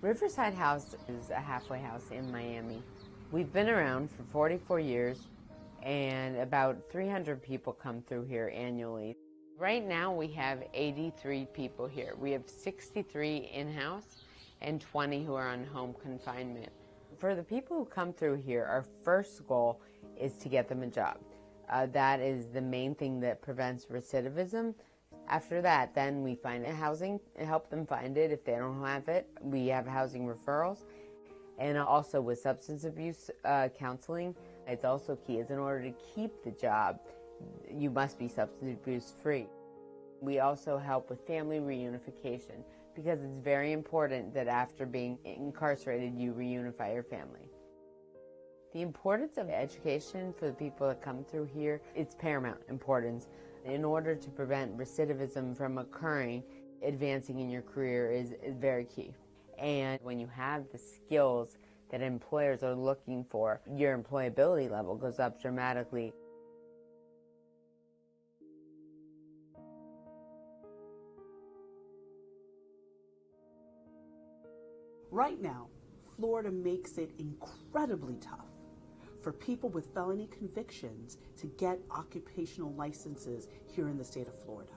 Riverside House is a halfway house in Miami. We've been around for 44 years and about 300 people come through here annually. Right now we have 83 people here. We have 63 in-house and 20 who are on home confinement. For the people who come through here, our first goal is to get them a job. That is the main thing that prevents recidivism. After that, then we find housing and help them find it if they don't have it. We have housing referrals. And also with substance abuse counseling, it's also key is in order to keep the job, you must be substance abuse free. We also help with family reunification because it's very important that after being incarcerated, you reunify your family. The importance of education for the people that come through here, it's paramount importance. In order to prevent recidivism from occurring, advancing in your career is very key. And when you have the skills that employers are looking for, your employability level goes up dramatically. Right now, Florida makes it incredibly tough for people with felony convictions to get occupational licenses here in the state of Florida.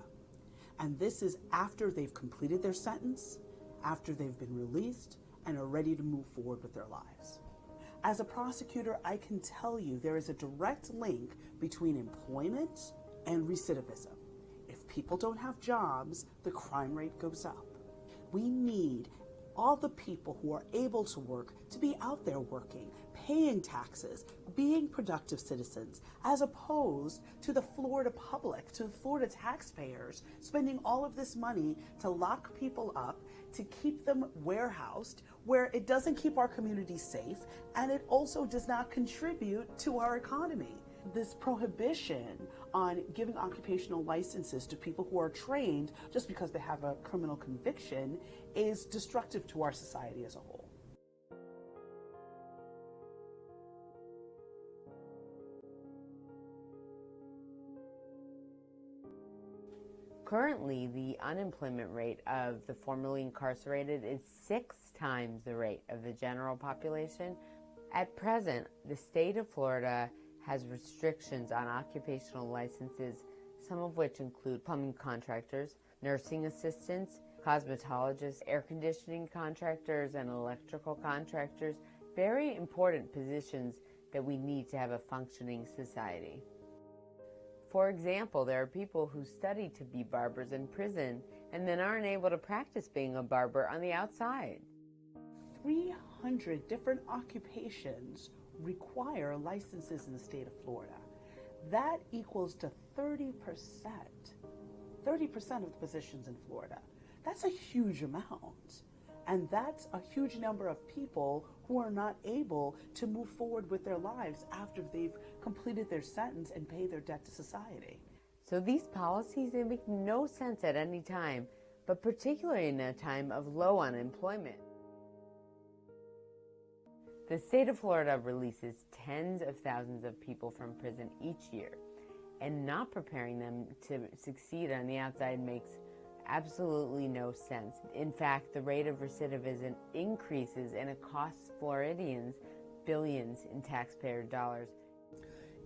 And this is after they've completed their sentence, after they've been released, and are ready to move forward with their lives. As a prosecutor, I can tell you there is a direct link between employment and recidivism. If people don't have jobs, the crime rate goes up. We need all the people who are able to work to be out there working, paying taxes, being productive citizens, as opposed to the Florida public, to the Florida taxpayers, spending all of this money to lock people up, to keep them warehoused, where it doesn't keep our community safe, and it also does not contribute to our economy. This prohibition on giving occupational licenses to people who are trained just because they have a criminal conviction is destructive to our society as a whole. Currently, the unemployment rate of the formerly incarcerated is 6 times the rate of the general population. At present, the state of Florida has restrictions on occupational licenses, some of which include plumbing contractors, nursing assistants, cosmetologists, air conditioning contractors, and electrical contractors. Very important positions that we need to have a functioning society. For example, there are people who study to be barbers in prison and then aren't able to practice being a barber on the outside. 300 different occupations require licenses in the state of Florida. That equals to 30% of the positions in Florida. That's a huge amount. And that's a huge number of people who are not able to move forward with their lives after they've completed their sentence and pay their debt to society. So these policies, they make no sense at any time, but particularly in a time of low unemployment. The state of Florida releases tens of thousands of people from prison each year, and not preparing them to succeed on the outside makes absolutely no sense. In fact, the rate of recidivism increases and it costs Floridians billions in taxpayer dollars.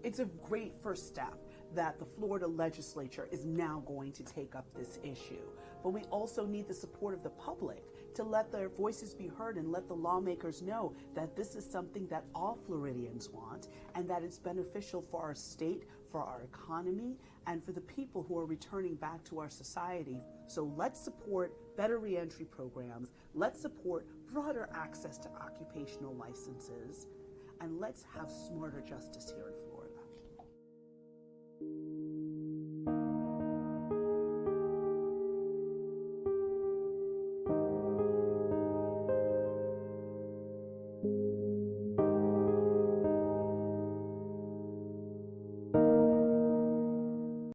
It's a great first step that the Florida legislature is now going to take up this issue. But we also need the support of the public to let their voices be heard and let the lawmakers know that this is something that all Floridians want and that it's beneficial for our state, for our economy, and for the people who are returning back to our society. So let's support better reentry programs, let's support broader access to occupational licenses, and let's have smarter justice here in Florida.